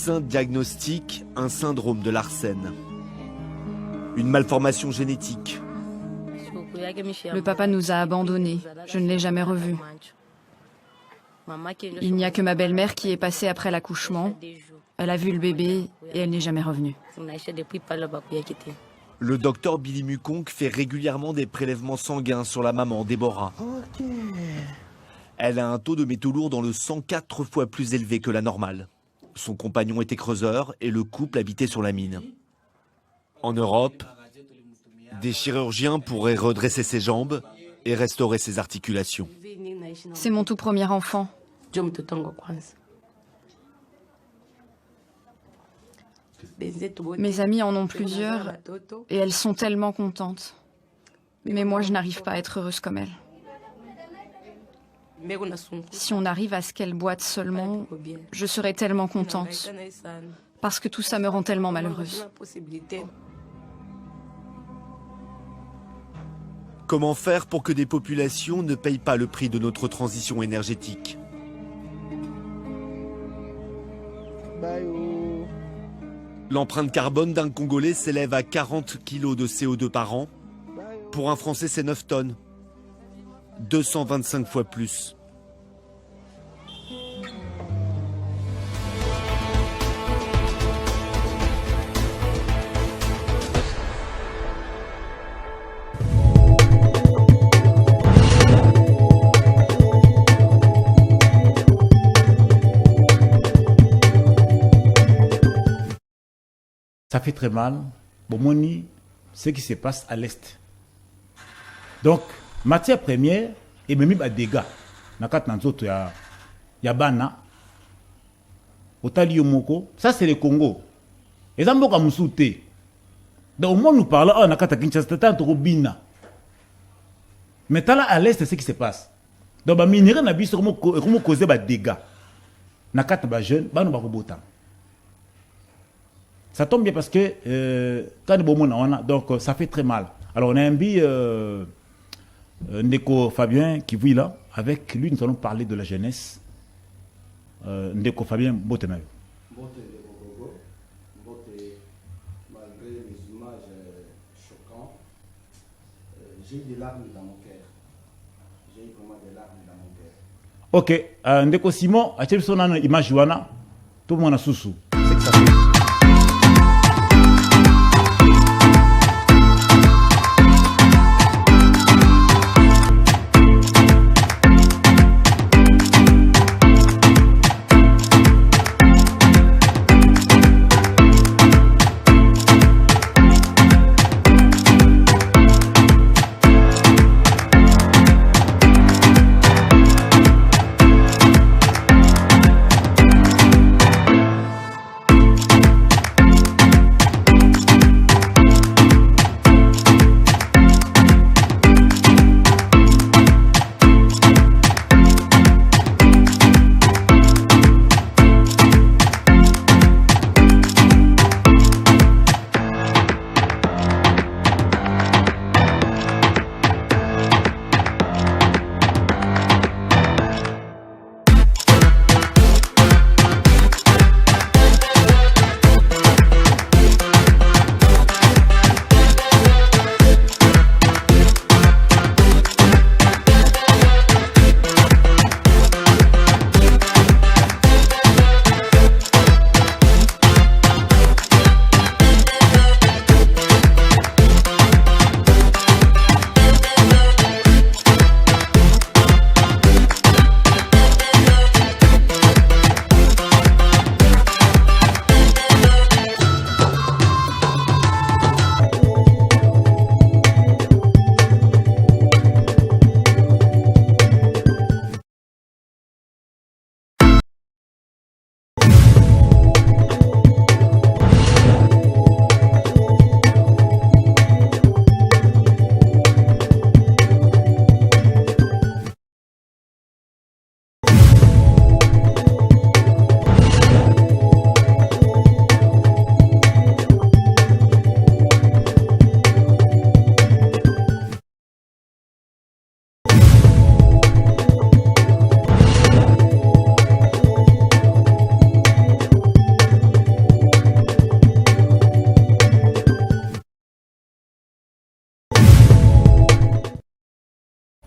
médecins diagnostiquent un syndrome de Larsen. Une malformation génétique. Le papa nous a abandonnés. Je ne l'ai jamais revu. Il n'y a que ma belle-mère qui est passée après l'accouchement. Elle a vu le bébé et elle n'est jamais revenue. Le docteur Billy Mukong fait régulièrement des prélèvements sanguins sur la maman, Déborah. Elle a un taux de métaux lourds dans le sang 4 fois plus élevé que la normale. Son compagnon était creuseur et le couple habitait sur la mine. En Europe, des chirurgiens pourraient redresser ses jambes et restaurer ses articulations. C'est mon tout premier enfant. Mes amies en ont plusieurs et elles sont tellement contentes. Mais moi, je n'arrive pas à être heureuse comme elles. Si on arrive à ce qu'elle boite seulement, je serai tellement contente. Parce que tout ça me rend tellement malheureuse. Comment faire pour que des populations ne payent pas le prix de notre transition énergétique? L'empreinte carbone d'un Congolais s'élève à 40 kg de CO2 par an. Pour un Français, c'est 9 tonnes. 225 fois plus. Ça fait très mal. Bomoni, ce qui se passe à l'Est. Donc, matière première, et même des dégâts. Il y a Bana, Otali Yomoko, ça c'est le Congo. Et ça, c'est Moussouté. Donc, au moins, nous parlons, on a Kinshasa, c'est un Bina. Mais là, à l'Est, c'est ce qui se passe. Donc, les minéraux, comment causer des dégâts. Nakata ba jeune, ba no ba robota. Ça tombe bien parce que quand on a, donc ça fait très mal. Alors on a un bi Ndeko Fabien qui vit là. Avec lui, nous allons parler de la jeunesse. Ndeko Fabien, Botemel. Malgré les images choquantes, j'ai des larmes dans mon cœur. J'ai vraiment des larmes dans mon cœur. Ok, Ndeko Simon, a-t-il son image Joana? Tout le monde a sous-sous. C'est que ça fait.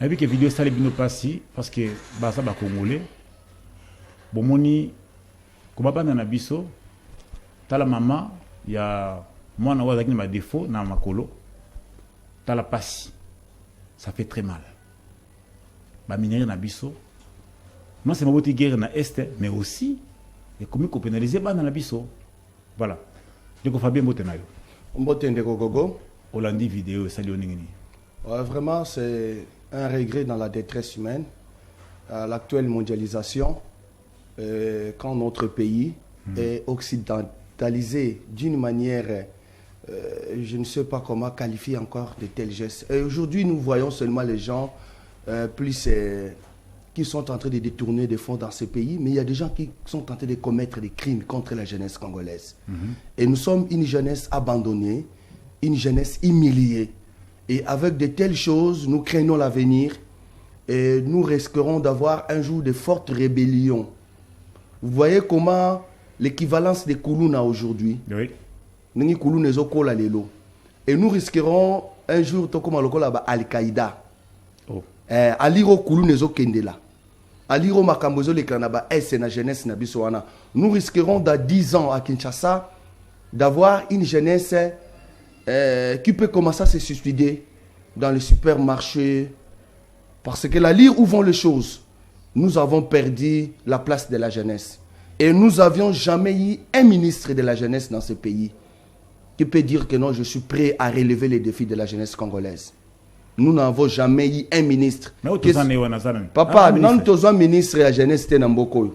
a vu que vidéo ça les bino passi parce que bah ça ba congolais bon moni comment pas na biso tala maman il y a moi na wazaki ma défaut na makolo tala passi ça fait très mal ba minere na biso non c'est ma beauté guerre na est mais aussi et comment qu'on pénaliser ba na biso voilà donc Fabien Botenayo Mbote Ndeko Gogo Hollandi vidéo ça lui vraiment c'est un regret dans la détresse humaine l'actuelle mondialisation quand notre pays est occidentalisé d'une manière je ne sais pas comment qualifier encore de tels gestes. Et aujourd'hui, nous voyons seulement les gens qui sont en train de détourner des fonds dans ce pays, mais il y a des gens qui sont en train de commettre des crimes contre la jeunesse congolaise. Et nous sommes une jeunesse abandonnée, une jeunesse humiliée. Et avec de telles choses, nous craignons l'avenir et nous risquerons d'avoir un jour de fortes rébellions. Vous voyez comment l'équivalence des Koulouna aujourd'hui. Oui. Et nous risquerons un jour, comme Al-Qaïda. Aliro Koulou Nezo Kendela. Aliro Makambozo le Kranaba, c'est la jeunesse Nabisoana. Nous risquerons dans 10 ans à Kinshasa d'avoir une jeunesse qui peut commencer à se suicider dans les supermarchés. Parce que la lire où vont les choses, nous avons perdu la place de la jeunesse. Et nous n'avions jamais eu un ministre de la jeunesse dans ce pays qui peut dire que non, je suis prêt à relever les défis de la jeunesse congolaise. Nous n'avons jamais eu un ministre. Papa, non, tu as un ministre de la jeunesse, tu es Namboko.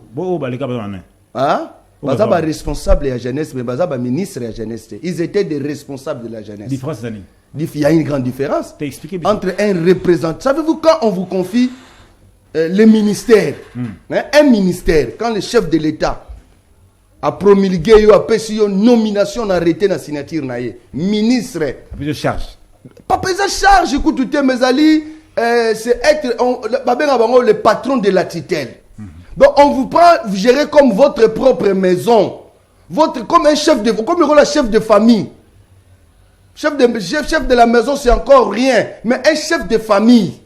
Ah? Bazaba responsable de la jeunesse, mais Bazaba ministre de la jeunesse. Ils étaient des responsables de la jeunesse. Il y a une grande différence entre un représentant. Savez-vous, quand on vous confie les ministères, un ministère, quand le chef de l'État a promulgué, a fait une nomination arrêtée dans la signature, ministre. De charge. Pas de charge, écoute, mes amis, c'est être le patron de la tutelle. Donc on vous prend, vous gérez comme votre propre maison, comme un chef de, comme le chef de famille. Chef de la maison, c'est encore rien, mais un chef de famille.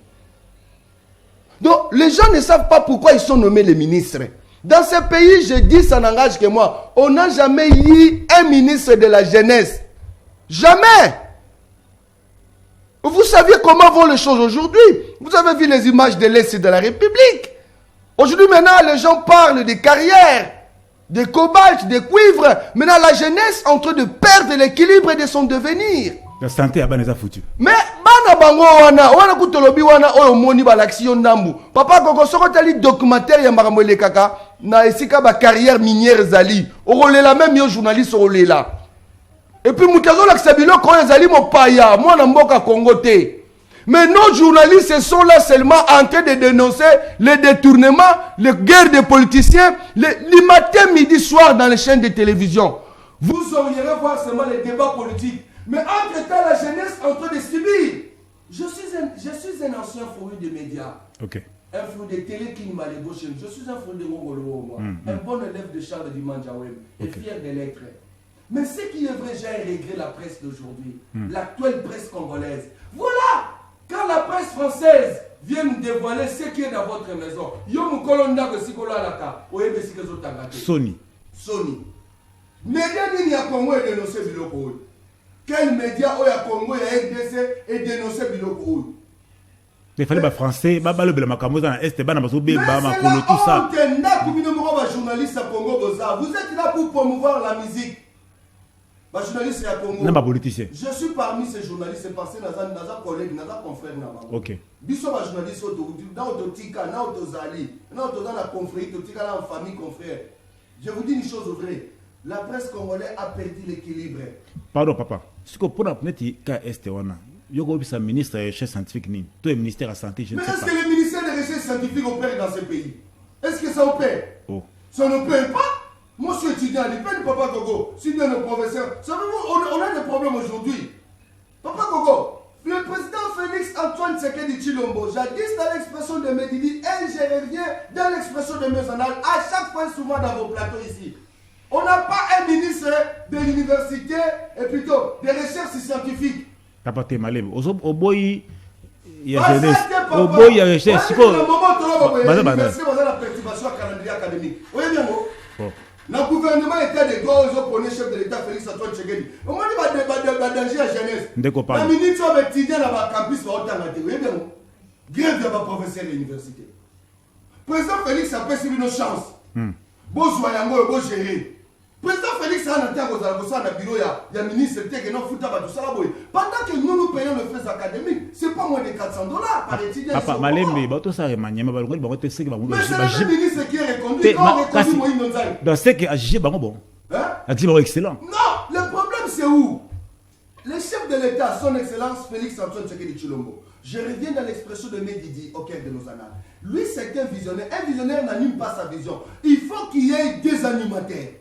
Donc les gens ne savent pas pourquoi ils sont nommés les ministres. Dans ce pays, je dis, ça n'engage que moi, on n'a jamais eu un ministre de la jeunesse. Jamais. Vous saviez comment vont les choses aujourd'hui. Vous avez vu les images de l'Est de la République. Aujourd'hui, maintenant, les gens parlent des carrières, des cobalt, des cuivres. Maintenant, la jeunesse est en train de perdre l'équilibre de son devenir. La santé a bien foutu. Mais, bana bango wana kutolobi wana oyo moni ba l'action ndambu. Papa koko soko tali documentaire ya makamole kaka na esika ba carrière minière zali. Okolela même yo journaliste okolela. Et puis mutazo la ksabilo ko ezali mopaya, mwana mboka Congo te. Mais nos journalistes sont là seulement en train de dénoncer les détournements, les guerres des politiciens, les matins, midi, soir dans les chaînes de télévision. Vous auriez voir seulement les débats politiques. Mais entre-temps, la jeunesse est en train de subir. Je suis un ancien fourru de médias. Ok. Un fourru de télé qui m'a gauche. Je suis un fourru de Mongolo. Un bon élève de Charles Dimandjawem. Et fier de l'être. Mais ce qui est vrai, j'ai regret la presse d'aujourd'hui. L'actuelle presse congolaise. Voilà! Quand la presse française vient nous dévoiler ce qui est dans votre maison, Sony. Média ni à Congo est dénoncé Biloko. Quel média au Congo et RDC est dénoncé Biloko? Il fallait pas français, le Belamakambo dans l'Est, tout ça. Vous êtes là pour promouvoir la musique. Journaliste à Congo. Non, pas politicien. Je suis parmi ces journalistes parce que nous avons des collègues, nous avons confrères. Ok. Nous sommes journalistes dans Ototika, dans Otozali, dans la confrérie, dans la famille confrère. Je vous dis une chose vraie. La presse congolaise a perdu l'équilibre. Pardon, papa. Ce que pour la planète, quand est-ce que ministre des recherches scientifiques, tout le ministère de la santé, je ne sais pas. Mais est-ce que le ministère des recherches scientifiques opère dans ce pays? Est-ce que ça opère? Oh. Ça n'opère pas? Moi, je suis étudiant, il peine Papa Gogo. Si bien le professeur, savez-vous, on a des problèmes aujourd'hui. Papa Gogo, le président Félix Antoine Tshisekedi Tshilombo, jadis dans l'expression de Medidi, et je reviens dans l'expression de Mezanal, à chaque fois souvent dans vos plateaux ici. On n'a pas un ministre de l'université, et plutôt des recherches scientifiques. Papa, t'es malade. Au boy, il y a jeunesse. Au bout, il y a jeunesse. Le moment où tu as la perturbation calendrier académique. Oui, bien, le gouvernement était des gars, ils ont pris le chef de l'État, Félix Antoine Tshisekedi. Au moins, il y a des dangers à jeunesse. La ministre va étudier dans le campus, va autant. Oui, bien, grève de ma professeur de l'université. Président Félix a perçu une chance. Bon, Joyango, bon gérer. Président Félix a un bureau, il y a ministre qui n'a foutu tout ça. Pendant que nous payons le frais académique, ce n'est pas moins de $400 par étudiant. Papa, Malembe, tout ça, mais c'est le ministre qui est reconduit. Quand on reconduit Moïse Nonzai. Donc, c'est qu'il a jugé bon. C'est excellent. Non, le problème c'est où? Le chef de l'État, son excellence Félix Antoine Tshisekedi Tshilombo. Je reviens dans l'expression de Medidi au cœur de nos annales. Lui, c'est un visionnaire. Un visionnaire n'anime pas sa vision. Il faut qu'il y ait des animateurs.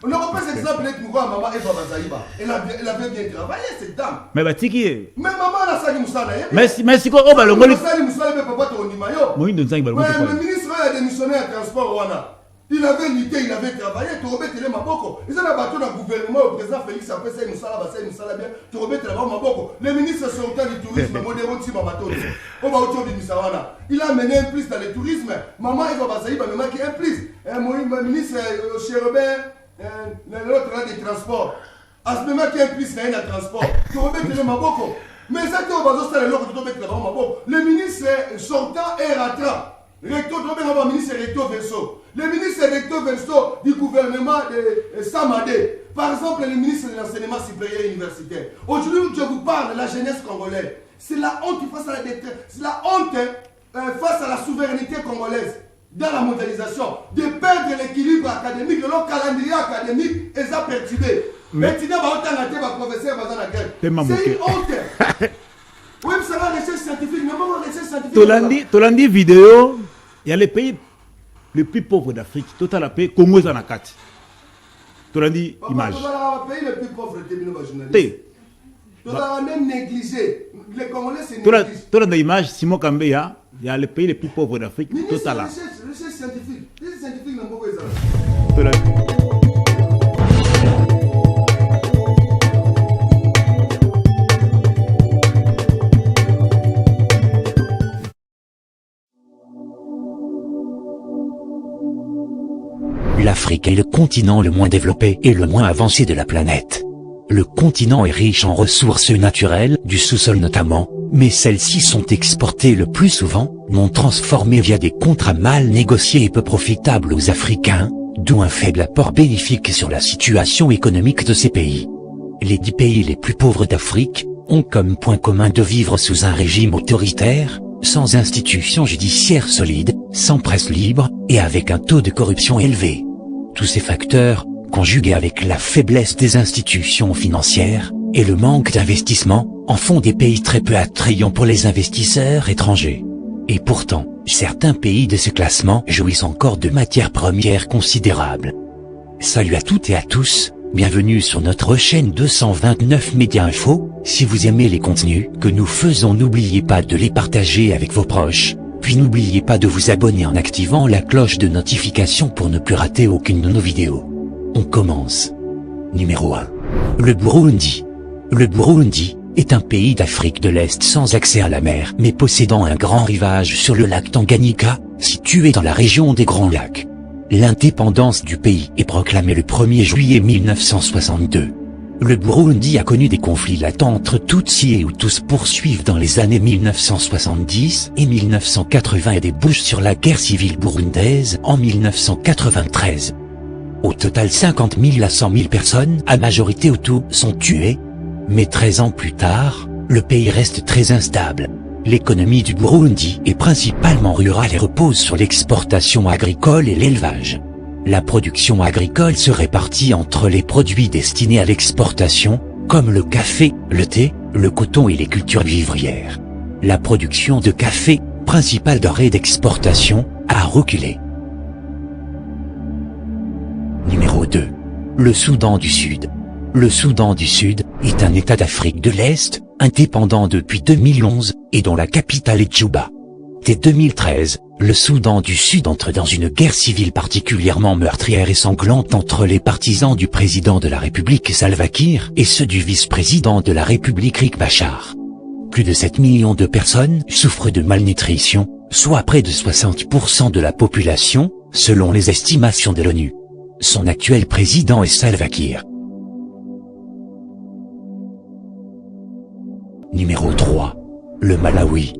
On ne reprend cet exemple avec maman Eva Bazaïba. Elle avait bien travaillé, cette dame. Mais Batiki. Mais maman, elle a ça qui moussala. Merci, quoi? Oh, bah, le ministre a démissionné à transport. Il avait lutté, il avait travaillé. Tu remets télé Maboko. Ils ont battu dans le gouvernement. Le président Félix après ça, il moussala bien. Tu remets télé Maboko. Le ministre sortant du tourisme, Modéro Tima Mato. On va autour du Missawana. Il a mené un plus dans le tourisme. Maman Eva Bazaïba me manque un plus. Le ministre Chérobert. L'autre là des transports. À ce moment qu'il y a un plus dans le transport. Tu remets le Maboko. Mais ça, tu vas le ministre sortant est rattrapé. Recto, le ministre Recto Verso. Le ministre Recto Verso du gouvernement de Samadé. Par exemple, le ministre de l'enseignement supérieur et universitaire. Aujourd'hui, je vous parle de la jeunesse congolaise. C'est la honte face à la détresse. C'est la honte face à la souveraineté congolaise. Dans la mondialisation, de perdre l'équilibre académique, le calendrier académique est perturbé. Mais tu n'as pas autant de professeur dans la guerre. C'est une honte. Oui, c'est la recherche scientifique, mais comment la recherche scientifique? Tolandi vidéo, il y a les pays les plus pauvres d'Afrique. Total la paix, Congo est en Akati. Tolandi image. Le pays le plus pauvre de journaliste. Tu as même négligé. Les Congolais, c'est négligé. Tolandi image, Simon Kambeya. Il y a les pays les plus pauvres d'Afrique. Total. Recherche scientifique. Les scientifiques n'ont pas besoin. L'Afrique est le continent le moins développé et le moins avancé de la planète. Le continent est riche en ressources naturelles, du sous-sol notamment, mais celles-ci sont exportées le plus souvent, non transformées via des contrats mal négociés et peu profitables aux Africains, d'où un faible apport bénéfique sur la situation économique de ces pays. Les 10 pays les plus pauvres d'Afrique ont comme point commun de vivre sous un régime autoritaire, sans institutions judiciaires solides, sans presse libre, et avec un taux de corruption élevé. Tous ces facteurs, conjugués avec la faiblesse des institutions financières, et le manque d'investissement, en font des pays très peu attrayants pour les investisseurs étrangers. Et pourtant, certains pays de ce classement jouissent encore de matières premières considérables. Salut à toutes et à tous, bienvenue sur notre chaîne 229 Média Info. Si vous aimez les contenus que nous faisons, n'oubliez pas de les partager avec vos proches. Puis n'oubliez pas de vous abonner en activant la cloche de notification pour ne plus rater aucune de nos vidéos. On commence. Numéro 1. Le Burundi. Le Burundi est un pays d'Afrique de l'Est sans accès à la mer, mais possédant un grand rivage sur le lac Tanganyika, situé dans la région des Grands Lacs. L'indépendance du pays est proclamée le 1er juillet 1962. Le Burundi a connu des conflits latents entre Tutsis et Hutus poursuivent dans les années 1970 et 1980 et débouchent sur la guerre civile burundaise en 1993. Au total 50 000 à 100 000 personnes, à majorité Hutus, sont tuées. Mais 13 ans plus tard, le pays reste très instable. L'économie du Burundi est principalement rurale et repose sur l'exportation agricole et l'élevage. La production agricole se répartit entre les produits destinés à l'exportation, comme le café, le thé, le coton et les cultures vivrières. La production de café, principale denrée d'exportation, a reculé. Numéro 2. Le Soudan du Sud. Le Soudan du Sud est un État d'Afrique de l'Est, indépendant depuis 2011, et dont la capitale est Djouba. Dès 2013, le Soudan du Sud entre dans une guerre civile particulièrement meurtrière et sanglante entre les partisans du président de la République Salva Kiir et ceux du vice-président de la République Riek Machar. Plus de 7 millions de personnes souffrent de malnutrition, soit près de 60% de la population, selon les estimations de l'ONU. Son actuel président est Salva Kiir. Numéro 3. Le Malawi.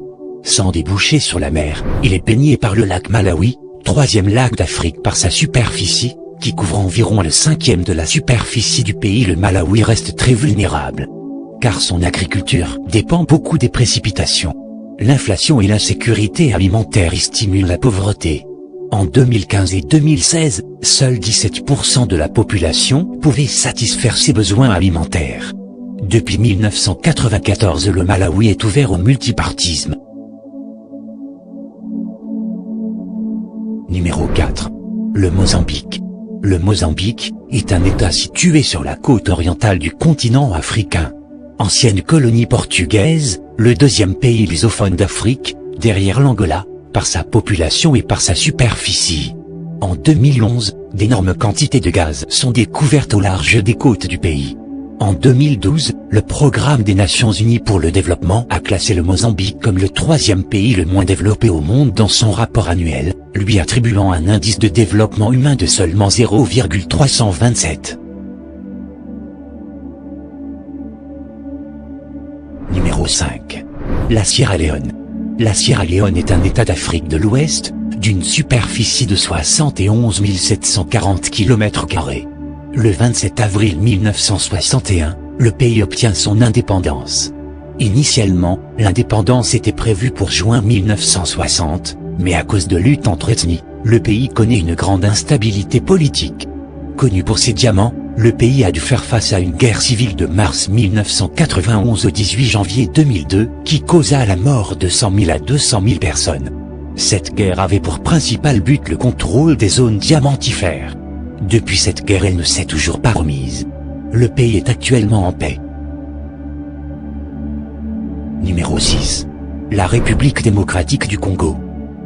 Sans déboucher sur la mer, il est baigné par le lac Malawi, troisième lac d'Afrique par sa superficie, qui couvre environ le 1/5 de la superficie du pays. Le Malawi reste très vulnérable, car son agriculture dépend beaucoup des précipitations. L'inflation et l'insécurité alimentaire y stimulent la pauvreté. En 2015 et 2016, seuls 17% de la population pouvait satisfaire ses besoins alimentaires. Depuis 1994, le Malawi est ouvert au multipartisme. Numéro 4. Le Mozambique. Le Mozambique est un État situé sur la côte orientale du continent africain. Ancienne colonie portugaise, le deuxième pays lusophone d'Afrique, derrière l'Angola, par sa population et par sa superficie. En 2011, d'énormes quantités de gaz sont découvertes au large des côtes du pays. En 2012, le Programme des Nations Unies pour le développement a classé le Mozambique comme le 3e pays le moins développé au monde dans son rapport annuel, lui attribuant un indice de développement humain de seulement 0,327. Numéro 5. La Sierra Leone. La Sierra Leone est un État d'Afrique de l'Ouest, d'une superficie de 71 740 km². Le 27 avril 1961, le pays obtient son indépendance. Initialement, l'indépendance était prévue pour juin 1960, mais à cause de luttes entre ethnies, le pays connaît une grande instabilité politique. Connu pour ses diamants, le pays a dû faire face à une guerre civile de mars 1991 au 18 janvier 2002, qui causa la mort de 100 000 à 200 000 personnes. Cette guerre avait pour principal but le contrôle des zones diamantifères. Depuis cette guerre, elle ne s'est toujours pas remise. Le pays est actuellement en paix. Numéro 6. La République démocratique du Congo.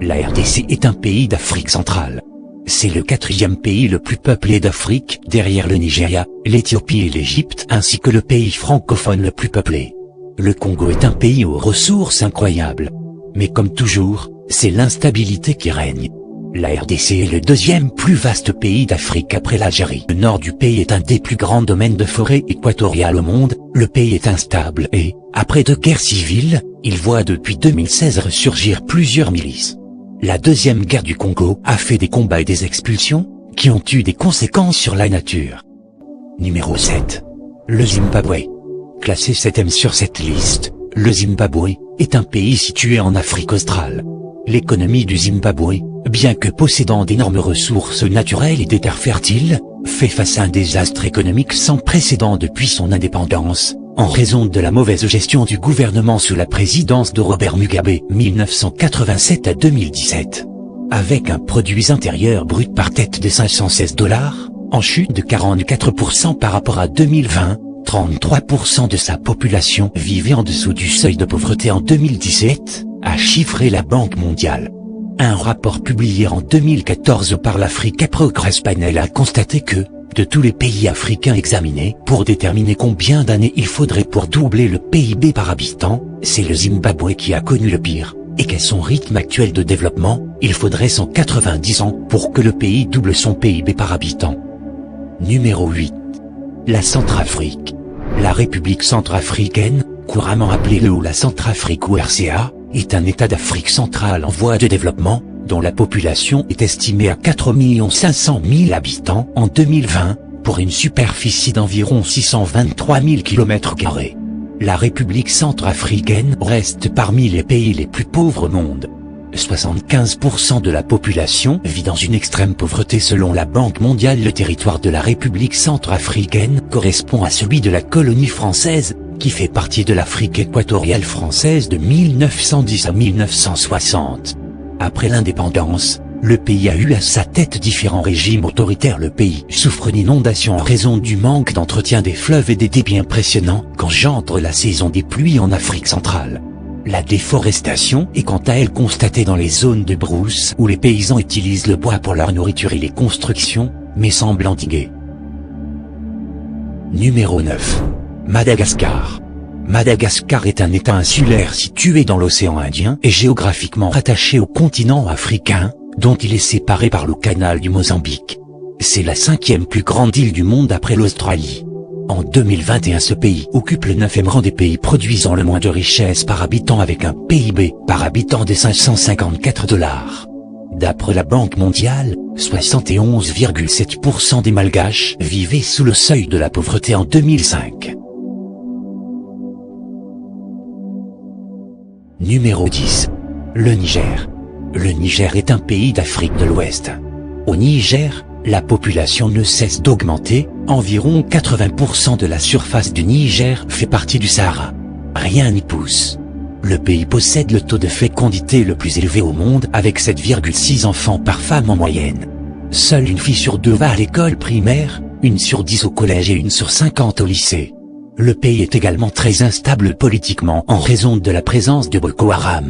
La RDC est un pays d'Afrique centrale. C'est le 4e pays le plus peuplé d'Afrique, derrière le Nigeria, l'Éthiopie et l'Égypte, ainsi que le pays francophone le plus peuplé. Le Congo est un pays aux ressources incroyables. Mais comme toujours, c'est l'instabilité qui règne. La RDC est le 2e plus vaste pays d'Afrique après l'Algérie. Le nord du pays est un des plus grands domaines de forêt équatoriale au monde. Le pays est instable et, après 2 guerres civiles, il voit depuis 2016 ressurgir plusieurs milices. La 2e guerre du Congo a fait des combats et des expulsions, qui ont eu des conséquences sur la nature. Numéro 7. Le Zimbabwe. Classé 7e sur cette liste, le Zimbabwe est un pays situé en Afrique australe. L'économie du Zimbabwe, bien que possédant d'énormes ressources naturelles et des terres fertiles, fait face à un désastre économique sans précédent depuis son indépendance, en raison de la mauvaise gestion du gouvernement sous la présidence de Robert Mugabe 1987 à 2017. Avec un produit intérieur brut par tête de $516, en chute de 44% par rapport à 2020, 33% de sa population vivait en dessous du seuil de pauvreté en 2017, a chiffré la Banque mondiale. Un rapport publié en 2014 par l'Africa Progress Panel a constaté que, de tous les pays africains examinés pour déterminer combien d'années il faudrait pour doubler le PIB par habitant, c'est le Zimbabwe qui a connu le pire, et qu'à son rythme actuel de développement, il faudrait 190 ans pour que le pays double son PIB par habitant. Numéro 8. La Centrafrique. La République centrafricaine, couramment appelée le ou la Centrafrique ou RCA, est un État d'Afrique centrale en voie de développement, dont la population est estimée à 4 500 000 habitants en 2020, pour une superficie d'environ 623 000 km². La République centrafricaine reste parmi les pays les plus pauvres au monde. 75% de la population vit dans une extrême pauvreté selon la Banque mondiale. Le territoire de la République centrafricaine correspond à celui de la colonie française, qui fait partie de l'Afrique équatoriale française de 1910 à 1960. Après l'indépendance, le pays a eu à sa tête différents régimes autoritaires. Le pays souffre d'inondations en raison du manque d'entretien des fleuves et des débits impressionnants qu'engendre la saison des pluies en Afrique centrale. La déforestation est quant à elle constatée dans les zones de brousse où les paysans utilisent le bois pour leur nourriture et les constructions, mais semble endiguée. Numéro 9. Madagascar. Madagascar est un État insulaire situé dans l'océan Indien et géographiquement rattaché au continent africain, dont il est séparé par le canal du Mozambique. C'est la 5e plus grande île du monde après l'Australie. En 2021, ce pays occupe le 9e rang des pays produisant le moins de richesses par habitant avec un PIB par habitant de 554 $. D'après la Banque mondiale, 71,7% des Malgaches vivaient sous le seuil de la pauvreté en 2005. Numéro 10. Le Niger. Le Niger est un pays d'Afrique de l'Ouest. Au Niger, la population ne cesse d'augmenter, environ 80% de la surface du Niger fait partie du Sahara. Rien n'y pousse. Le pays possède le taux de fécondité le plus élevé au monde avec 7,6 enfants par femme en moyenne. Seule une fille sur 2 va à l'école primaire, 1 sur 10 au collège et 1 sur 50 au lycée. Le pays est également très instable politiquement en raison de la présence de Boko Haram.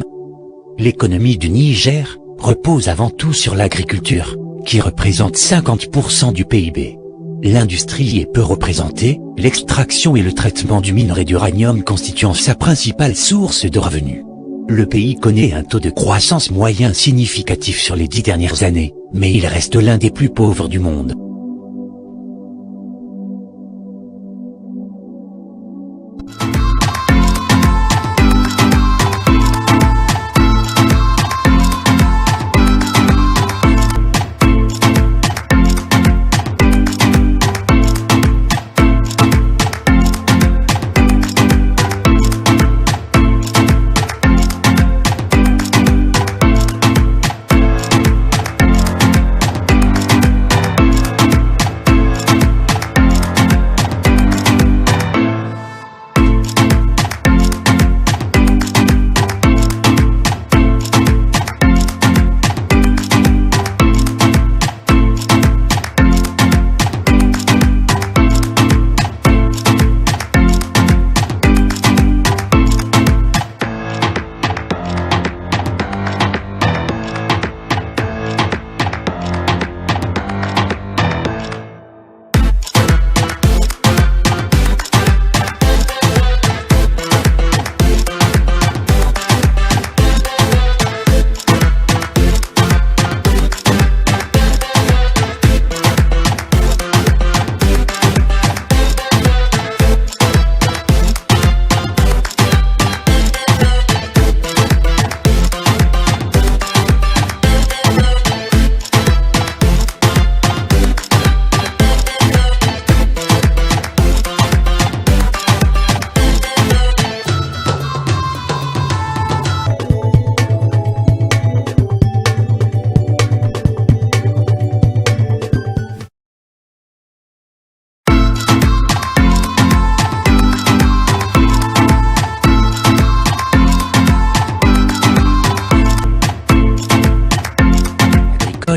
L'économie du Niger repose avant tout sur l'agriculture, qui représente 50% du PIB. L'industrie est peu représentée, l'extraction et le traitement du minerai d'uranium constituant sa principale source de revenus. Le pays connaît un taux de croissance moyen significatif sur les 10 dernières années, mais il reste l'un des plus pauvres du monde.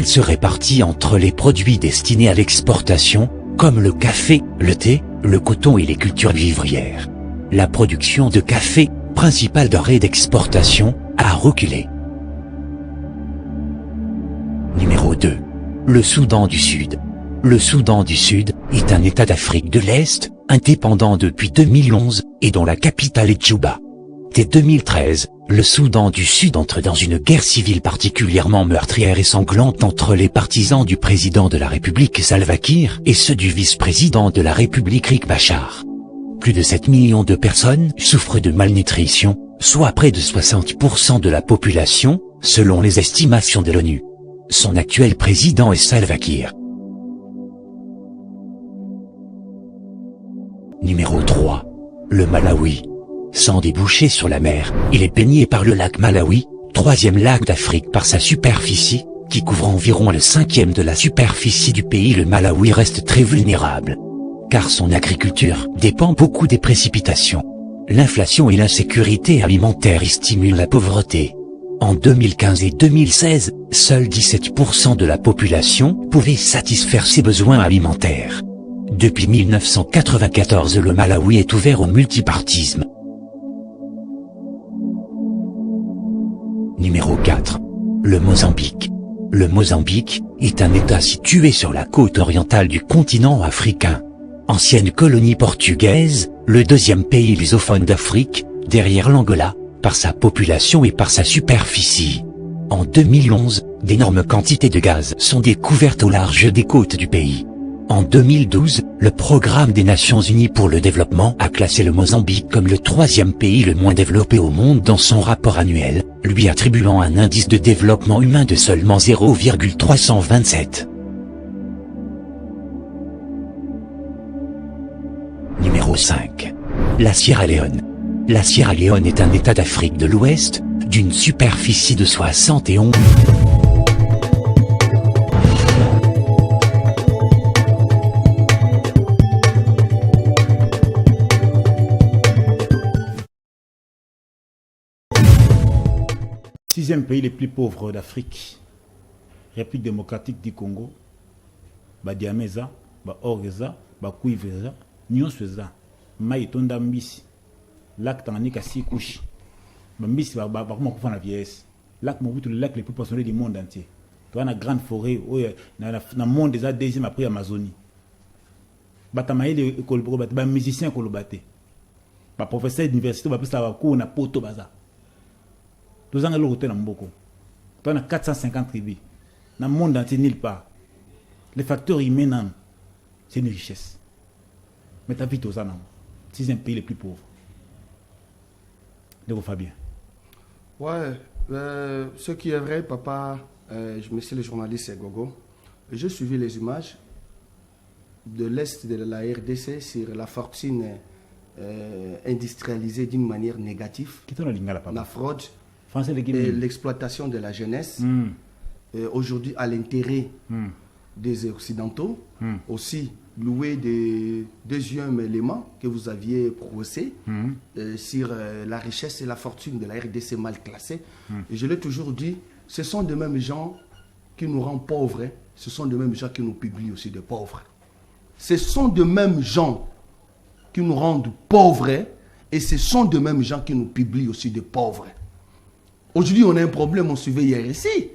Se répartit entre les produits destinés à l'exportation, comme le café, le thé, le coton et les cultures vivrières. La production de café, principale denrée d'exportation, a reculé. Numéro 2. Le Soudan du Sud. Le Soudan du Sud est un État d'Afrique de l'Est, indépendant depuis 2011, et dont la capitale est Djouba. Dès 2013, le Soudan du Sud entre dans une guerre civile particulièrement meurtrière et sanglante entre les partisans du président de la République Salva Kiir et ceux du vice-président de la République Riek Machar. Plus de 7 millions de personnes souffrent de malnutrition, soit près de 60% de la population, selon les estimations de l'ONU. Son actuel président est Salva Kiir. Numéro 3. Le Malawi. Sans déboucher sur la mer, il est baigné par le lac Malawi, 3e lac d'Afrique par sa superficie, qui couvre environ le 5e de la superficie du pays. Le Malawi reste très vulnérable, car son agriculture dépend beaucoup des précipitations. L'inflation et l'insécurité alimentaire y stimulent la pauvreté. En 2015 et 2016, seuls 17% de la population pouvait satisfaire ses besoins alimentaires. Depuis 1994, le Malawi est ouvert au multipartisme. Numéro 4. Le Mozambique. Le Mozambique est un État situé sur la côte orientale du continent africain. Ancienne colonie portugaise, le deuxième pays lusophone d'Afrique, derrière l'Angola, par sa population et par sa superficie. En 2011, d'énormes quantités de gaz sont découvertes au large des côtes du pays. En 2012, le Programme des Nations Unies pour le développement a classé le Mozambique comme le 3e pays le moins développé au monde dans son rapport annuel, lui attribuant un indice de développement humain de seulement 0,327. Numéro 5. La Sierra Leone. La Sierra Leone est un État d'Afrique de l'Ouest, d'une superficie de 71. Sixième pays le plus pauvre d'Afrique, République démocratique du Congo, Diameza, Orgeza, Kuiveza, Nyonsweza, Maïtonda Mbisi, lac Tanganyika Sikushi, Mbisi, comment on la vieillesse, lac Mobutu, le lac le plus poissonneux du monde entier. Tu as une grande forêt, dans le monde déjà deuxième après Amazonie. Batamaï, les musiciens Kolobate, professeur d'université, na poto baza. Nous avons l'hôtel en Mboko. Tu as 450 tribus. Dans le monde entier, nulle part. Les facteurs humains, c'est une richesse. Mais tu as vu tout ça, non? C'est un pays le plus pauvre. De vous, Fabien. Ouais, ce qui est vrai, papa, monsieur le journaliste Gogo, j'ai suivi les images de l'Est de la RDC sur la fortune industrialisée d'une manière négative. La fraude. Et l'exploitation de la jeunesse, aujourd'hui à l'intérêt des Occidentaux, aussi loué des deuxième élément que vous aviez prouvé sur la richesse et la fortune de la RDC mal classée. Et je l'ai toujours dit, ce sont de mêmes gens qui nous rendent pauvres, ce sont de mêmes gens qui nous publient aussi de pauvres. Ce sont de mêmes gens qui nous rendent pauvres et ce sont de mêmes gens qui nous publient aussi de pauvres. Aujourd'hui, on a un problème, on suivait hier ici.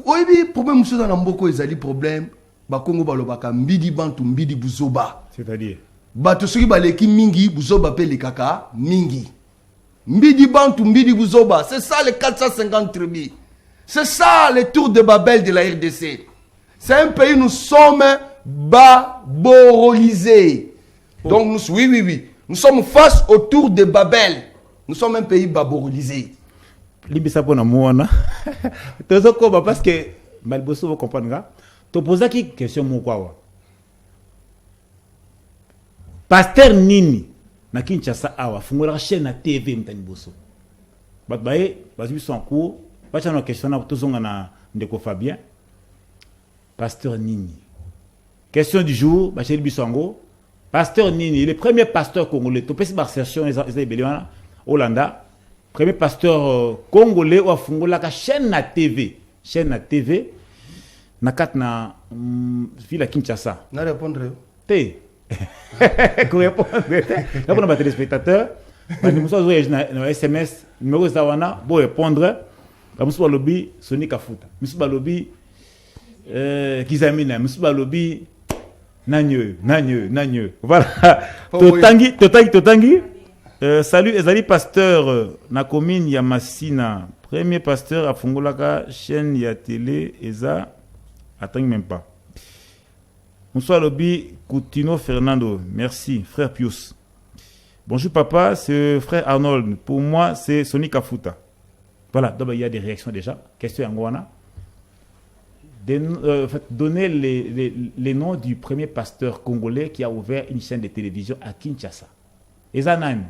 Oui, le problème, monsieur dans Mboko, ils ont dit problème. Bakongo balobaka mbidi bantu mbidi buzoba. C'est-à-dire bato soki baleki mingi buzoba pe le kaka mingi. Mbidi bantu mbidi buzoba, c'est ça les 450 tribus. C'est ça le tour de Babel de la RDC. C'est un pays, nous sommes baborolisés. Donc oui. Nous sommes face au tour de Babel. Nous sommes un pays baborolisé. Libisa pona moana. Tozoko parce que Malboso vous comprendre. Tu poses qui question mon quoi? Pasteur Nini na Kinshasa awa fungola chaîne na TV mtani boso. Batbaye bazi son cours, bacha na question na tozonga na ndeko Fabien. Pasteur Nini. Question du jour, bacha Bisongo. Pasteur Nini, le premier pasteur congolais, tu peux se chercher les Béliana Hollanda. Premier pasteur congolais ou fungola ka chaîne na TV. Chaîne na TV. Na kat na ville Kinshasa. Na répondre. Té. Qu'on répondre. Là pour nos téléspectateurs, nous nous sommes na SMS numéro zawana pour répondre. Nous sommes lobby Sonic Afuta. Nous sommes lobby Kizamina, nous sommes lobby Nanyeu. Voilà. Totangi. Salut Ezali pasteur na commune ya Masina. Premier pasteur à Fungolaka chaîne ya télé Eza. Attends même pas. Bonsoir Lobby Coutinho Fernando. Merci frère Pius. Bonjour papa, c'est frère Arnold. Pour moi c'est Sonic Afuta. Voilà, donc il y a des réactions déjà. Question Angwana. Donnez les noms du premier pasteur congolais qui a ouvert une chaîne de télévision à Kinshasa. Eza Naim.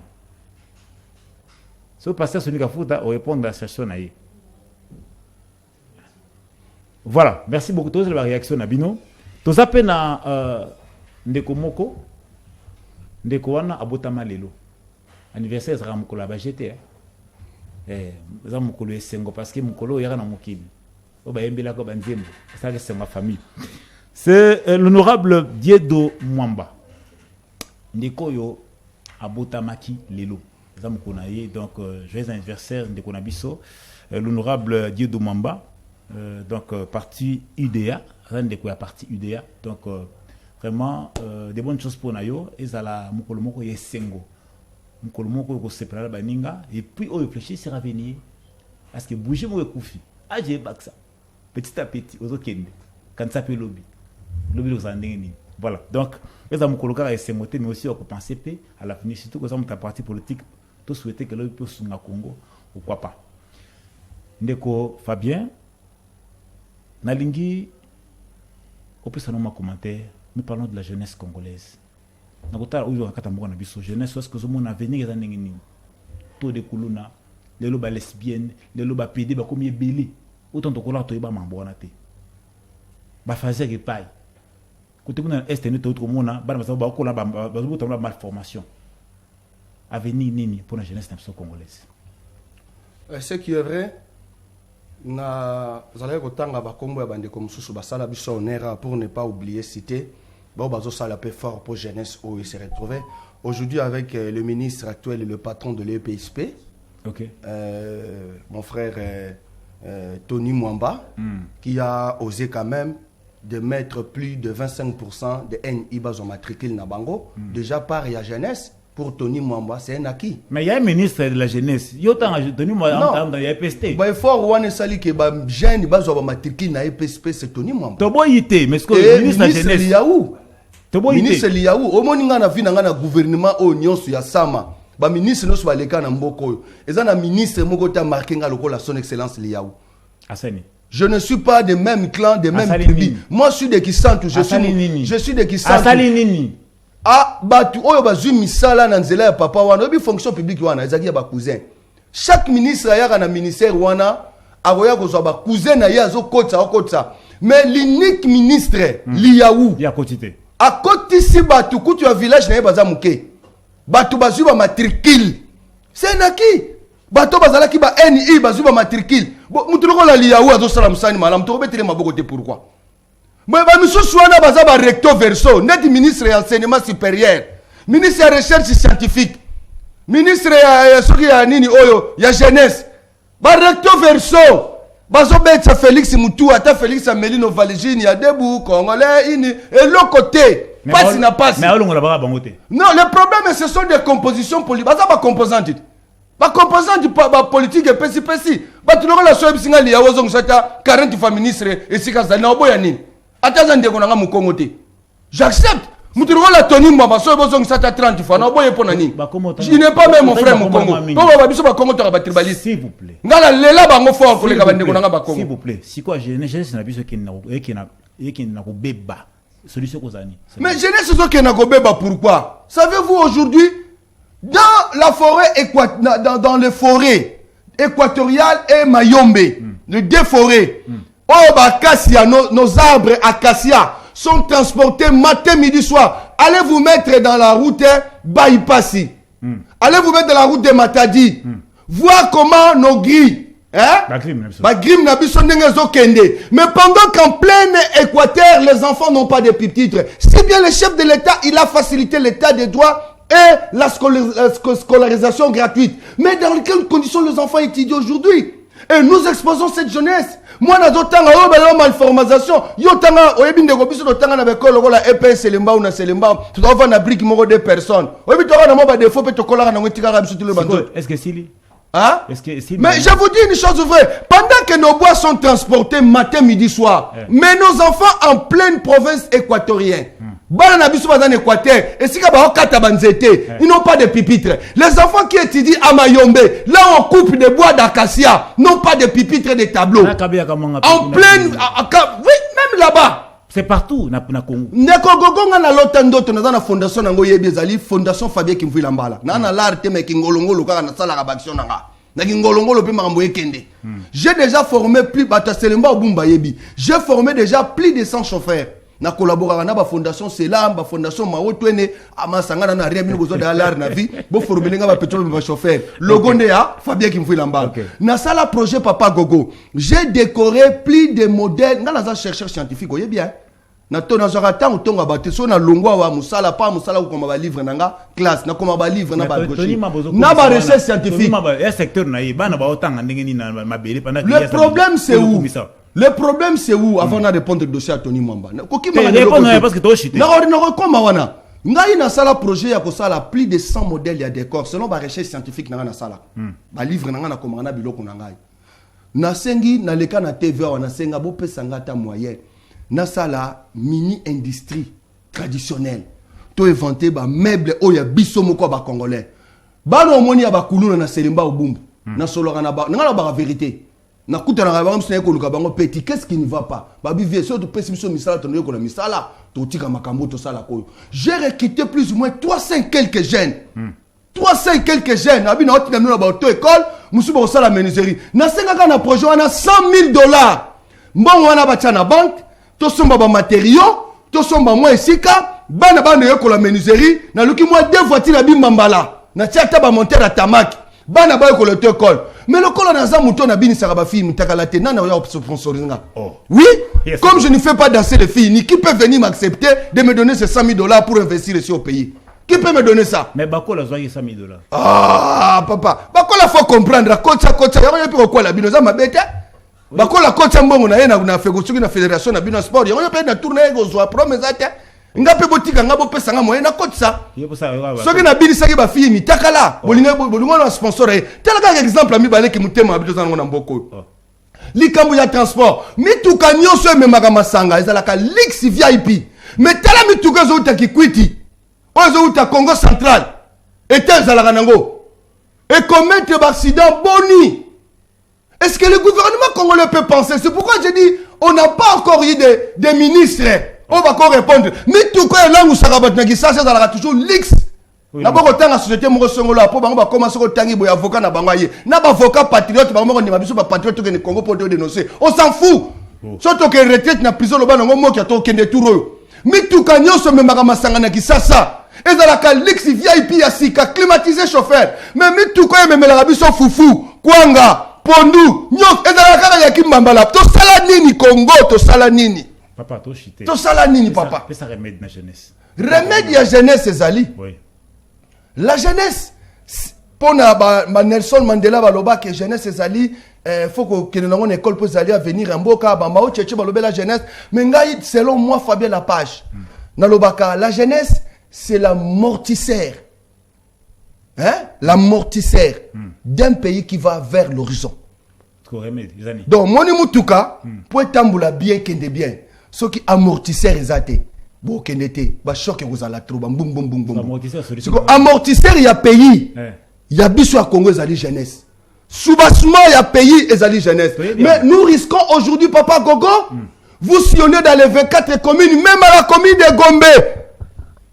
Ce pasteur Sonic Afuta va répondre à la question. Voilà, merci beaucoup de la réaction Nabino. Tous à peine Ndeko Moko, Ndeko Wana Abotama Lelo. Anniversaire sera Mokolo à Bajete. Ça Mokolo est Sengo parce que Mokolo est dans Mokili. Ça c'est ma famille. C'est l'honorable Diedo Mwamba. Ndeko Yo Abotamaki Lelo. Ça Mokonaye. Donc, joyeux anniversaire Ndeko Nabiso. L'honorable Diedo Mwamba. Donc parti UDA, parti UDA, donc vraiment des bonnes choses pour Nayo. Et ça la Mukolomoko Yesengo. Mukolomoko ko separa baninga. Et puis on réfléchit sur l'avenir. Parce que bouger mon koufi. Ah j'ai baksa. Petit à petit, aux autres quand ça peut lobby. Lobby aux andengeni. Voilà. Donc, les Mukoloka Yesengo, mais aussi on peut penser à l'avenir. Surtout que ça mon parti politique. Tout souhaiter que l'on puisse au Congo. Pourquoi pas? Ndeko Fabien. Nalingi. On peut s'en commentaire. Nous parlons de la jeunesse congolaise. Nous parlons de la jeunesse. Est-ce que ce monde avenir est en train tout de kuluna, les lobes lesbiennes, les lobes pédés, comme ils béli. Autant de couleurs, tu es pas m'emboîter. Bah fazer que paille. Quand on est est nous autre monde, bah nous avons beaucoup la malformation. Avenir nini pour la jeunesse congolaise. Ce qui est vrai. Na zala kotanga bakombo ya bande comme susu basala biso onera pour ne pas oublier citer bon bazo sala peu fort pour jeunesse où il se retrouvait aujourd'hui avec le ministre actuel et le patron de l'EPSP. OK. Mon frère Tony Mwamba qui a osé quand même de mettre plus de 25% de NI bazo matricule na bango déjà par ya jeunesse. Pour Tony Mwamba, c'est un acquis. Mais il y a un ministre de la jeunesse. Il y a Tony Mwamba dans l'EPST. Il faut que sali que les jeunes qui sont matriculés dans l'EPSP, c'est Tony Mwamba. Tu as été, mais ce que le ministre de la jeunesse. Le ministre Liaou, au moment où on a vu dans le gouvernement au Nyon sur Yassama, le ministre ne soit pas le Mboko. Et ça, le ministre qui a marqué son excellence Liaou. Asani. Je ne suis pas de même clan, de même tribu. Moi, je suis de Kisantu. Je suis de Kisantu. Asali. Ah, batu oyo bazui misala na nzela ya papa wana obi fonction publique wana ezaki ya ba cousin. Chaque ministre ayaka na ministère wana akoya kozwa ba cousin na ye azokotsa. Mais l'unique ministre Liaou ya kotité. Akotisi batu kutu ya village na ye baza muke. Batu bazui ba matricule. C'est naki. Batu bazalaki ba NI bazui ba matricule. Mutu loko la Liaou azosala musani malamu to betere maboko te pourquoi? Mais monsieur Souana baza ba recto verso, net ministre de l'enseignement supérieur, ministre de la recherche scientifique, ministre ya nini oyo ya jeunesse, ba recto verso, bazo betsa Félix Moutou, ata Félix Amelino Valigini ya debu congolais ini et l'autre côté, passe na passe. Mais on la ba bangote. Non, le problème ce sont des compositions politiques, baza ba composantes. Ba composante ba politique et pesi. Ba tu la so bisinga liya wozong sata 40 fois ministre et sikaza na oboya nini. J'accepte. La Tony Mwamba, so bozong sata 30 fois. Je n'ai pas même mon frère Mukongo. S'il vous plaît. S'il vous plaît. Si quoi jeunesse na biso qui na beba. Solution kozani. Mais jeunesse qui na beba pourquoi? Savez-vous aujourd'hui dans la forêt dans les forêts équatoriales et Mayombe, les deux forêts. Oh, acacia, nos arbres acacia sont transportés matin, midi, soir. Allez vous mettre dans la route Baïpassi. Allez vous mettre dans la route de Matadi. Voir comment nos grilles. Grim nabiso nengezo kende. Mais pendant qu'en plein Équateur, les enfants n'ont pas de pupitres. C'est bien le chef de l'État, il a facilité l'État des droits et la scolarisation gratuite. Mais dans quelles conditions les enfants étudient aujourd'hui? Et nous exposons cette jeunesse. Moi, na zotanga yo ba malformation. Yo tanga oyebi ndeko biso tanga na bekolo kola EPS lemba ou na selemba. Tu dois avoir na brique moko de personnes. Oyebi to na mo ba défaut pe to kola na ngoti kara biso tout le bando. Est-ce que Sili? Hein? Est-ce que Sili? Mais je vous dis une chose vraie. Pendant que nos bois sont transportés matin, midi, soir, mais nos enfants en pleine province équatorienne. Ils n'ont pas de pupitre. Les enfants qui étudient à Mayombe, là on coupe des bois d'acacia, n'ont pas de pupitre et de tableaux. En pleine... Oui, même là-bas. C'est partout na Congo. Nekogogonga na lotandoto na na fondation nango yebezali fondation Fabien Kimvila Mbala. Na na l'arte me kingolongolo kaka na sala action nanga. Na kingolongolo pe makambo ekende. J'ai déjà formé plus bataselemba obumba yebi. J'ai formé déjà plus de 100 chauffeurs. Na collaborer na ba fondation Selam, ba fondation Maotwene, amasangana na rien besoin de l'art na vie, bo former nga ba pétrole ba chauffeur. Logo ndea Fabien Kimvila Mbala. Na sala projet Papa Gogo. J'ai décoré plus de modèles, nga na chercheur scientifique oye bien. Na tona zorata utonga ba teso na longwa wa musala pa musala ko ma ba livre nanga classe na ko ba livre na ba gauche na ba recherche scientifique na secteur na bana ba otanga ndenge ni na mabele pendant le problème c'est où Le problème c'est où avant de répondre au dossier à Tony Mwamba. Parce que toi chité. Non, ngai na sala projet ya kosala plus de 100 modèles ya décor selon ba recherche scientifique na sala. Ba livre na na komana biloko na ngai. Na sengi na leka na TV na senga bo pesa ngata moyen. Na sala mini industrie traditionnelle. To inventé ba meuble o ya biso moko ba congolais. Ba no moni ya ba kuluna na selimba obumbu. Na solo na ba ngala ba vérité. Na kuta na ba msene ko luka bango petit qu'est-ce qui ne va pas? Ba bi vie surtout pesi biso misala to ko na misala to tika makambo to sala ko. J'ai recruté plus ou moins 300 quelques jeunes. 300 quelques jeunes abi na otina na ba auto école musuba ko sala menuiserie. Na senga ka na projet wana $100,000. Mbongo wana ba tana banque to somba ba matériaux to somba moi esika bana yo la menuiserie na luki moi 2 voitures abi mambala na tiata ba monter à tamaki bana yo ko le école. Mais le col dans un mouton a bini saraba film takalate nana ya sponsorisé. Oui, yes, comme je ne fais pas danser les filles, ni qui peut venir m'accepter de me donner ces $100,000 pour investir ici au pays? Qui peut me donner ça? Mais Bako la zoye $100,000. Ah papa, Bako la faut comprendre kocha y'a plus quoi la bino za mabete. Bako la kocha mbongo na yena na fegosuki na fédération na bino sport. Y'a pas na tourner go zo promesate. Ngape botika ngabo pesa nga moyen na kocha. Soki na bini saki ba fille mi takala. Bolingo na sponsor e. Tel ka exemple mi balé ki mutema abito za ngona mboko. Likambu ya transport. Mi tuka nyonso e memaka masanga ezala ka Lix VIP. Mais tala mi tuka zo uta kikwiti. Ozo uta Congo central. Et tel zala kanango. Et commettre d'accident boni. Est-ce que le gouvernement congolais peut penser? C'est pourquoi j'ai dit on n'a pas encore eu des ministres. On va encore répondre. Mais tout cas, là où ça va être, ça c'est toujours Lix. D'abord, autant la société Mourossongola, pour qu'on va commencer à tanguer des avocats na bangaye. N'a pas avocat patriote, par exemple, on n'est pas patriote que le Congo pour te dénoncer. On s'en fout. Surtout que retraite na prison le ban on mo qui a toqué de tout. Mais tout cas, nous sommes même masangana qui ça. Et dans la cas Lix VIP à sika climatisé chauffeur. Mais tout cas, même la rabi sont foufou. Kwanga, Pondu, nyok. Et dans la cas yakim mambala. To sala nini Congo, to sala nini. Papa, to chité. To sala nini papa. Ça remède na jeunesse. Remède ya jeunesse ezali. Oui. La jeunesse pour Nelson Mandela baloba que jeunesse ezali faut que nous une école pour aller à venir en boka ba mao tchétché baloba la jeunesse mais ngai selon moi Fabien Lapage. Nalobaka la jeunesse c'est l'amortisseur. Hein? L'amortisseur d'un pays qui va vers l'horizon. Donc moni mutuka pour tamboula bien kende bien. Ce qui amortisseur ezate bon kenete ba choc vous ala trop boum boum boum boum amortisseur ya pays ya biso à Congo ezali jeunesse soubassement ya pays ezali jeunesse mais nous risquons aujourd'hui papa Gogo vous sillonnez dans les 24 communes même à la commune de Gombe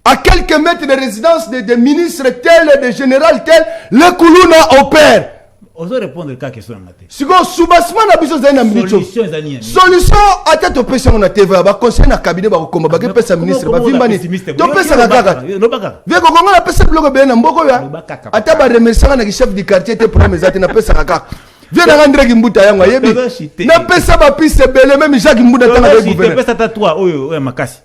à quelques mètres de résidence des ministres tels de général tel le Koulouna opère. Oso répondre ka question ngate. Siko soubassement na biso zana minute. Solution ata to pesa na TV ba conseil na cabinet ba komba ba ke pesa ministre ba vimbani. To pesa na kaka. Veko konga na pesa bloco be na mboko ya. Ata ba remercier na chef du quartier te problème zate na pesa kaka. Viens na rendre kimbuta yango yebi. Na pesa ba pise bele même Jacques Mbuda tanga ba gouverneur. Pesa ta toi oyo makasi.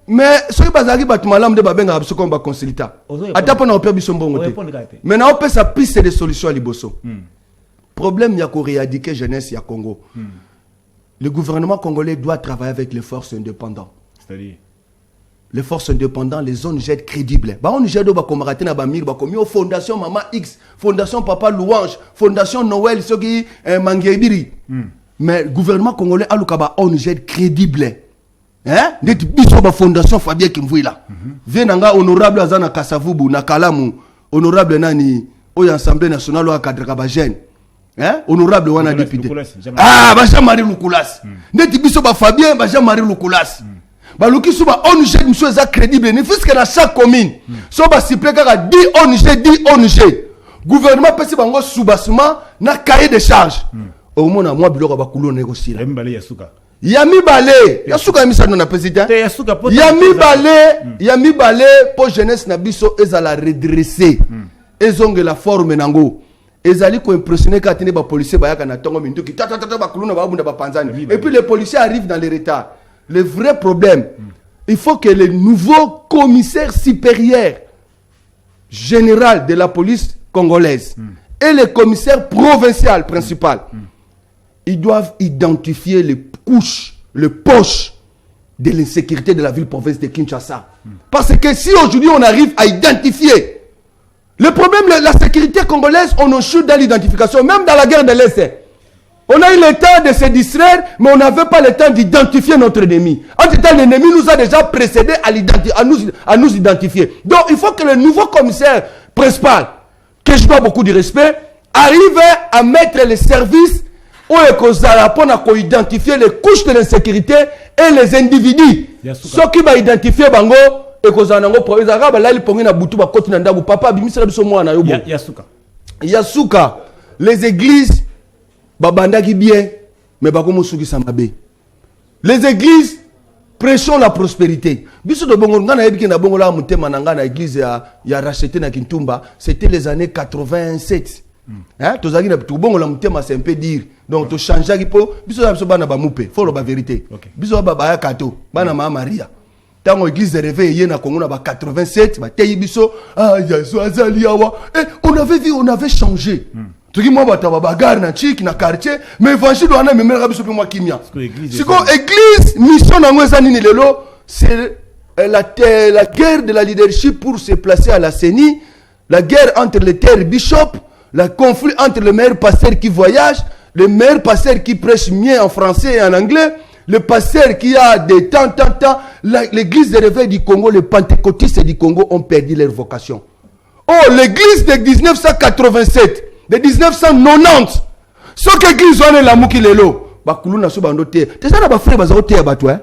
Mais ce qui bazaki bat malam de babenga biso comme ba consulta. Ata pona opé biso mbongo te. Mais na opé sa piste de solution à liboso. Problème ya ko réadiquer jeunesse ya Congo. Le gouvernement congolais doit travailler avec les forces indépendantes. C'est-à-dire les forces indépendantes, les ONG crédibles. Ba ONG do ba komarate na ba mir ba komi fondation Maman X, fondation Papa Louange, fondation Noël soki Manguebiri. Mais le gouvernement congolais a ba ONG crédible. Hein? Net biso ba fondation Fabien Kimvouila. Vient nga honorable Azana Kasavubu na Kalamu, honorable nani au Assemblée nationale au cadre ba jeune. Hein? Honorable wana député. Ah, ba Jean-Marie Lukulas. Net biso ba Fabien ba Jean-Marie Lukulas. Ba luki suba ONG monsieur za crédible, ne fils que dans chaque commune. So ba siple kaka 10 ONG. Gouvernement pesi bango soubassement na cahier de charge. Au moins moi biloko ba kulo négocier. Mbale yasuka. Yami Balé, Yasuka Misano na président. Yami Balé pour jeunesse na biso ezala redresser. Ezonge la forme nango. Ezali ko impressionner quand tene ba policier ba yaka na tongo minduki ta ba kuluna ba bunda ba panzani. Et puis les policiers arrivent dans les retards. Le vrai problème, il faut que le nouveau commissaire supérieur général de la police congolaise et le commissaire provincial principal ils doivent identifier les couches, les poches de l'insécurité de la ville-province de Kinshasa. Parce que si aujourd'hui on arrive à identifier le problème, la sécurité congolaise, on en chute dans l'identification, même dans la guerre de l'Est. On a eu le temps de se distraire, mais on n'avait pas le temps d'identifier notre ennemi. En tout cas, l'ennemi nous a déjà précédé à nous identifier. Donc, il faut que le nouveau commissaire principal, que je dois beaucoup de respect, arrive à mettre les services où pour identifier les couches de l'insécurité et les individus. Ceux qui vont identifier Bango, Yasuka, les églises, babandaki bien, mais bakomo suki samabe. Les églises prêchons la prospérité. Biso de bongo ngana yebiki na bongo la mutema na ngana église ya racheté na Kintumba, c'était les années 87. Hein, tozaki na bongo la mutema c'est un peu dire. Donc to changeaki po biso na biso bana ba mupe, faut la vérité. Biso ba ya kato, bana ma Maria. Tango église de réveil yé na Congo na ba 87, ba teyi biso, ah Yesu azali awa. Et on avait vu, on avait changé. Tout moi bata bagarre na chiki na quartier, mais évangile wana memela biso pe moi kimia. Siko église mission na ngweza nini lelo, c'est la guerre de la leadership pour se placer à la CENI, la guerre entre les terres bishops, le conflit entre les meilleurs pasteurs qui voyagent, les meilleurs pasteurs qui prêchent mieux en français et en anglais, le pasteur qui a des temps, l'église de réveil du Congo, les pentecôtistes du Congo ont perdu leur vocation. Oh, l'église de 1987, de 1990, ce que l'église a la mouki lelo, bakuluna so bandote, t'es ça na frère bazote ya batwa.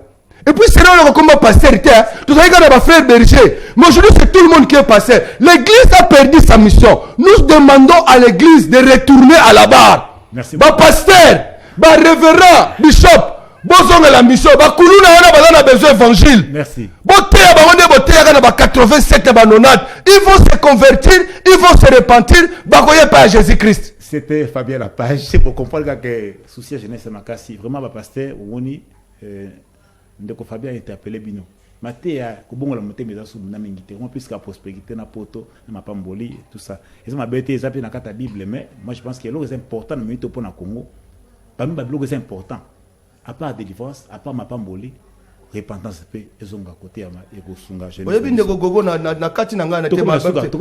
Et puis c'est là le combat pasteur terre, tu sais que na frère berger. Mais aujourd'hui c'est tout le monde qui est pasteur. L'église a perdu sa mission. Nous demandons à l'église de retourner à la barre. Merci. Ba pasteur, ba révérend, bishop, bozonga la mission, ba kuluna wana bazana besoin évangile. Merci. Boteya ba onde boteya na ba 87 ba 90. Ils vont se convertir, ils vont se repentir, ba koye pas Jésus-Christ. C'était Fabien Lapage. C'est pour comprendre que souci jeunesse makasi. Vraiment ba pasteur Woni ndeko Fabien a été appelé Bino. Matéa kubongo la moté meza sou na mingité. On puisque la prospérité na poto, na mapamboli tout ça. Et ça m'a bêté zapi na kata Bible mais moi je pense que c'est important de mettre pour na Congo. Parmi les blocs c'est important. À part délivrance, à part mapamboli, repentance pe ezonga côté ya ekosunga jeune. Oyebi ndeko gogo na kati na ngana te ma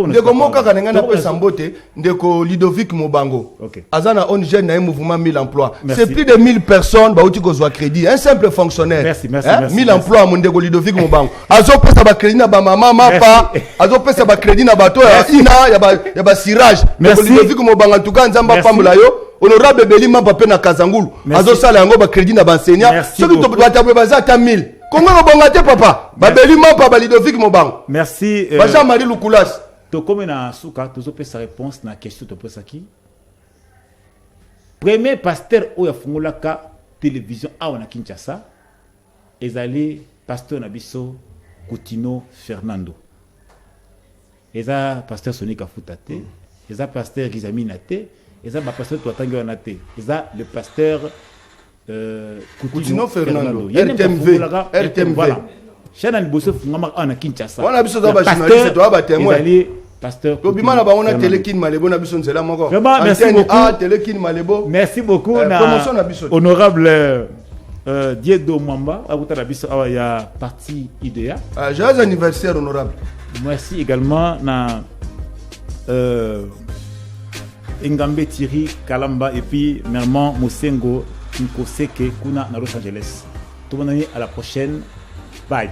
ndeko moka kana ngana pesa mbote ndeko Ludovic Mobango. Azana on jeune na mouvement 1000 emplois. C'est plus de 1000 personnes ba uti kozwa crédit, un simple fonctionnaire. Merci. 1000 emplois mon ndeko Ludovic Mobango. Azo pesa ba crédit na ba mama mapa, azo pesa ba crédit na bato ya ina ya ba cirage. Ndeko Ludovic Mobango en tout cas nzamba pamula yo. Honorable Belima Papé na Kazangulu. Azo sala yango ba crédit na ba enseignant. Soki to batabwe bazata 1000. Congo Bongate papa. Ba Belima Papa Ludovic Mobango. Merci. Baja Marie Lukulas. To comme na suka to zo pesa réponse na question to pesa ki. Premier pasteur oya fungolaka télévision awa na Kinshasa. Ezali pasteur na biso Coutinho Fernando. Eza pasteur Sonika Futate. Eza pasteur Gizamina te. Eza ba pasteur Toatangi wana te. Eza le pasteur Coutinho Fernando. RTMV. Voilà. Chana liboso fungama ana Kinshasa. Wana biso za ba journaliste to ba témoin. Ezali pasteur. To bimana ba ona Telekin Malebo na biso nzela moko. Vraiment merci beaucoup. Ah Telekin Malebo. Merci beaucoup na honorable Diego Mwamba abuta na biso awa ya parti IDEA. Joyeux anniversaire honorable. Merci également na Ngambe Thierry Kalamba et puis Merman Mosengo Nkoseke Kuna na Los Angeles. Tout le monde à la prochaine. Bye.